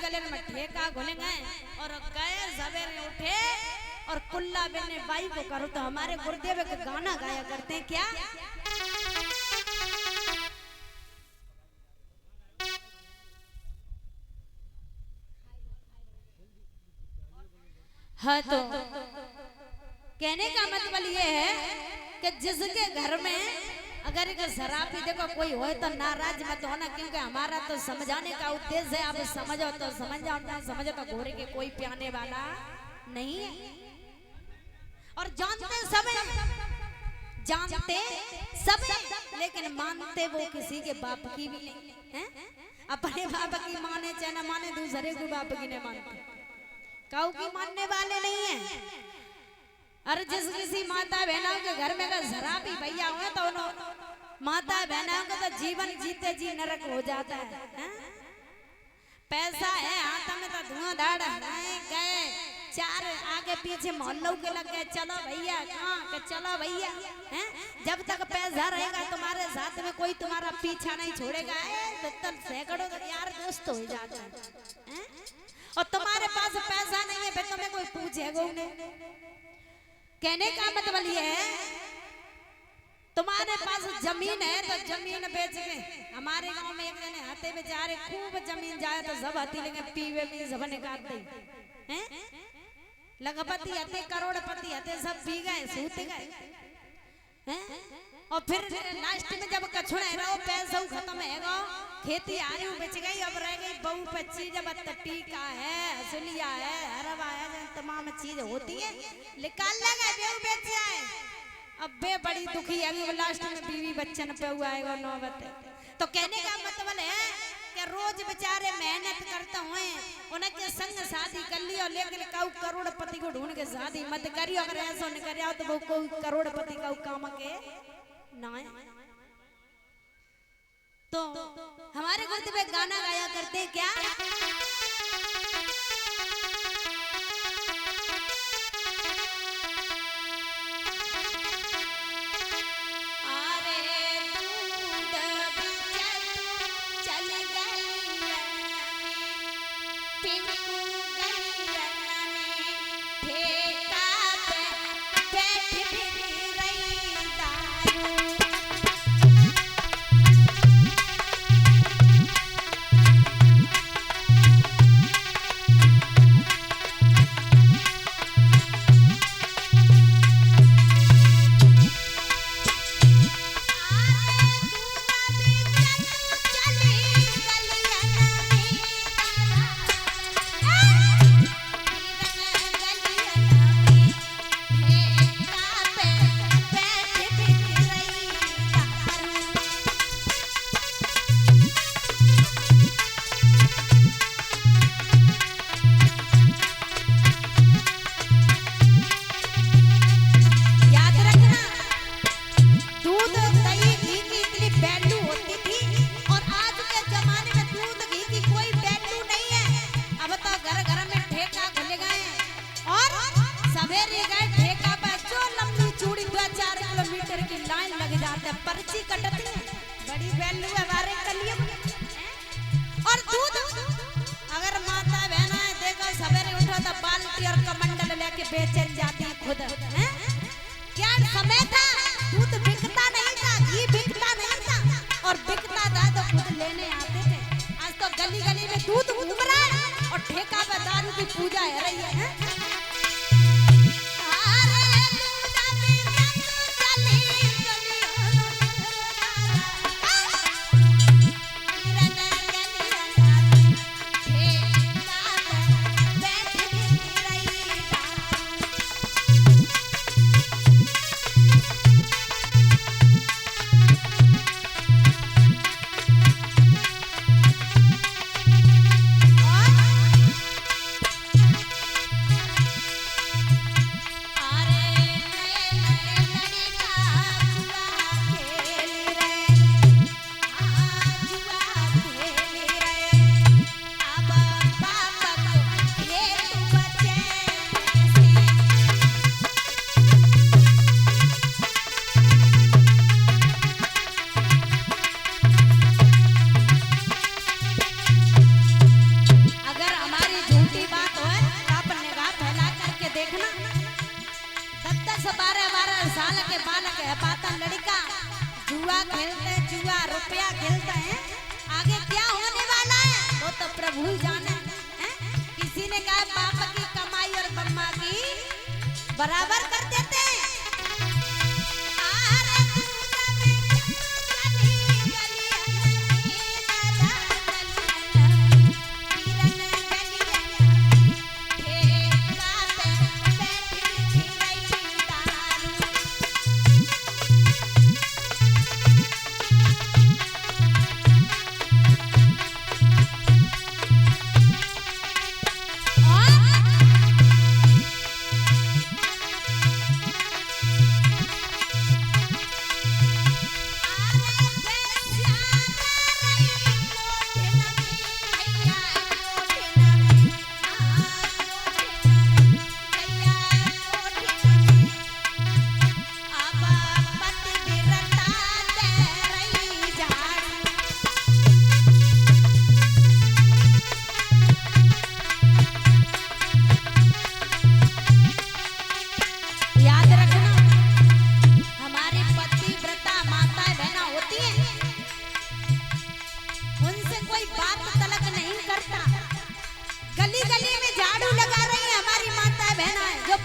गले में ठेका घोलेंगे और गए सवेरे उठे और कुल्ला बेने बाई को करो तो हमारे गुरुदेव का गाना गाया करते हैं क्या? हाँ तो कहने का मतलब ये है कि जिसके घर में अगर एक शराबी देखो कोई हो तो नाराज मत होना, क्योंकि हमारा तो समझाने का उद्देश्य है। आप समझो तो समझ जाओ, ना समझो तो घोड़े के कोई पियाने वाला नहीं है। और जानते सब लेकिन मानते वो किसी के बाप की भी नहीं है। अपने बाप की माने चाहे ना माने, दूसरे को बाप की नहीं मानते, काऊ की मानने वाले नहीं है। अरे जिस किसी माता बहनों के घर में अगर शराबी भैया हुए तो माता बहनों का तो जीवन जीते जी नरक हो जाता है। पैसा है हाथ में तो धुआंधार गए, चार आगे पीछे मोहल्लों के लग गए, चलो भैया कहाँ के चलो भैया हैं। जब तक पैसा रहेगा तुम्हारे साथ में कोई तुम्हारा पीछा नहीं छोड़ेगा, तो सैकड़ों यार दोस्त हो जाता है। और तुम्हारे पास पैसा नहीं है फिर तुम्हें कोई पूछेगा उन्हें। कहने का मतलब ये है तुम्हारे पास जमीन है तो जमीन बेच के, हमारे गांव में एक जने हाथे बेचारे खूब जमीन जाए तो सब हाथी लेंगे पीवे में सब निकालते हैं। लखपति हते करोड़पति हते सब पी गए सूत गए हैं। और फिर लास्ट में जब कछुआ रहो पैसा खत्म है, खेती आ रही बेच गई, अब रह गई बहु पच्ची जब टीका है हसुलिया है हरवा है तमाम चीज होती है, निकाल लगा बेऊ बेच जाए। अब बे बड़ी दुखी है, लास्ट में बीवी बच्चन पे हुआ है नौबत। तो कहने का मतलब है कि रोज बेचारे मेहनत करते हुए उनके संग शादी कर ली, और लेकिन काऊ करोड़पति को ढूंढ के शादी मत करियो। अगर ऐसा नहीं करियो तो वो कोई करोड़पति का काम के ना। तो हमारे गुरुदेव एक गाना गाया करते क्या? पर्ची कटती है, बड़ी वैल्यू है हमारे कलियुग में। और दूध अगर माता बहना है देखो सवेरे उठो तो बाल्टी और कमंडल लेके बेचन जाती खुद है। क्या समय था दूध बिकता नहीं था, घी बिकता नहीं था, और बिकता था तो खुद लेने आते थे। आज तो गली गली में दूध घूम रहा है और ठेका पे दारू की पूजा है रही है। भूल जाना है? किसी ने कहा बाप की कमाई और बम्मा की बराबर कर देते हैं।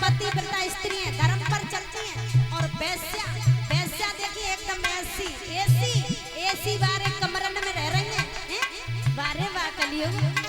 पतिव्रता स्त्री हैं, धर्म पर चलती हैं। और वेश्या, वेश्या देखिए एकदम ऐसी बारे कमरन में रह रही हैं। बारे वाह कलियुग।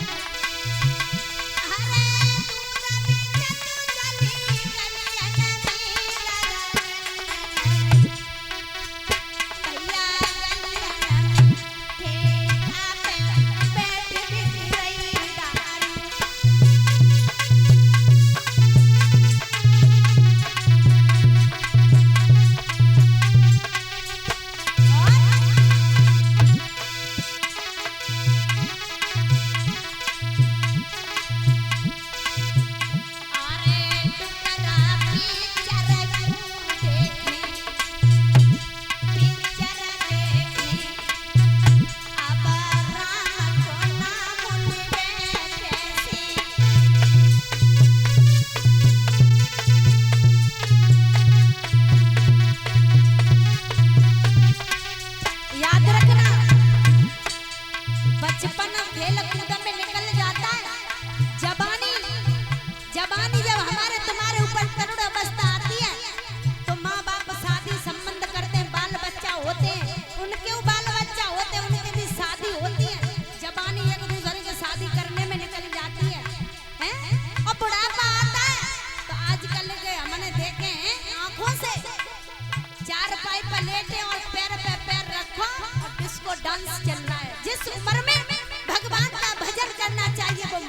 डांस चल रहा है। जिस उम्र में भगवान का भजन करना चाहिए वो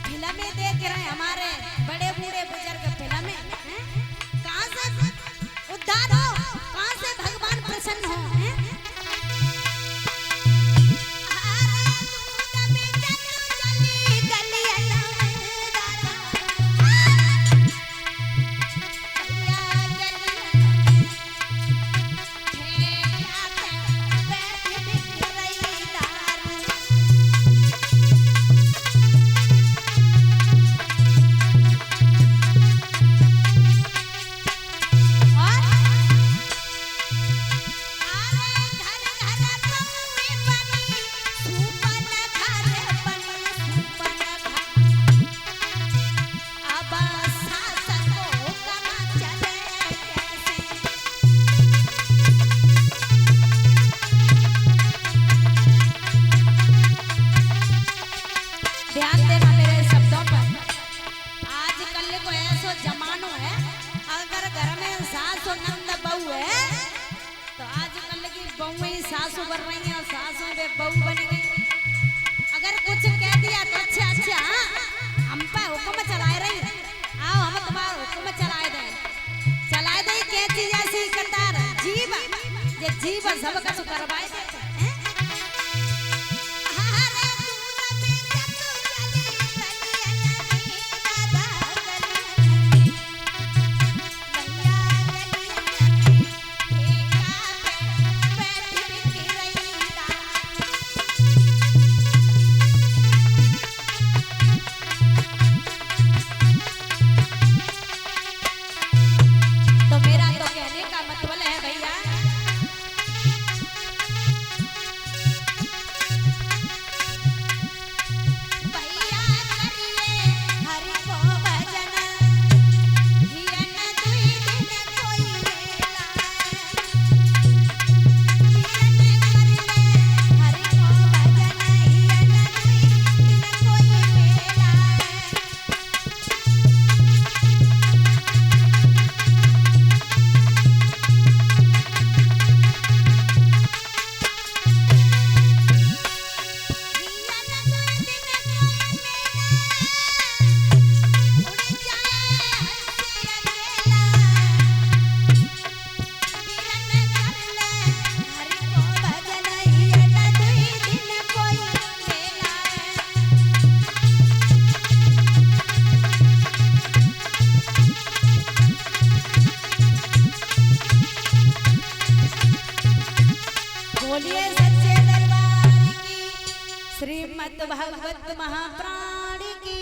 फिल्में देख रहे हैं हमारे बड़े बूढ़े बुजुर्ग। फिल्में कहाँ से उद्धार हो, कहाँ से भगवान प्रसन्न हो। सासू बन रही है और सासू में बहू बन गई। अगर कुछ कह दिया तो अच्छा हम पे हुक्म चलाए रही, आओ हम तुम्हारा हुक्म चलाए दे के चीज ऐसी कतार जीव ये जीव सब का करवाए देते हैं। श्रीमद् भागवत महाप्राण की,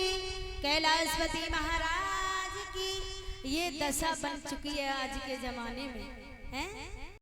कैलाशपति महाराज की ये दशा बन चुकी है आज के जमाने में, हैं?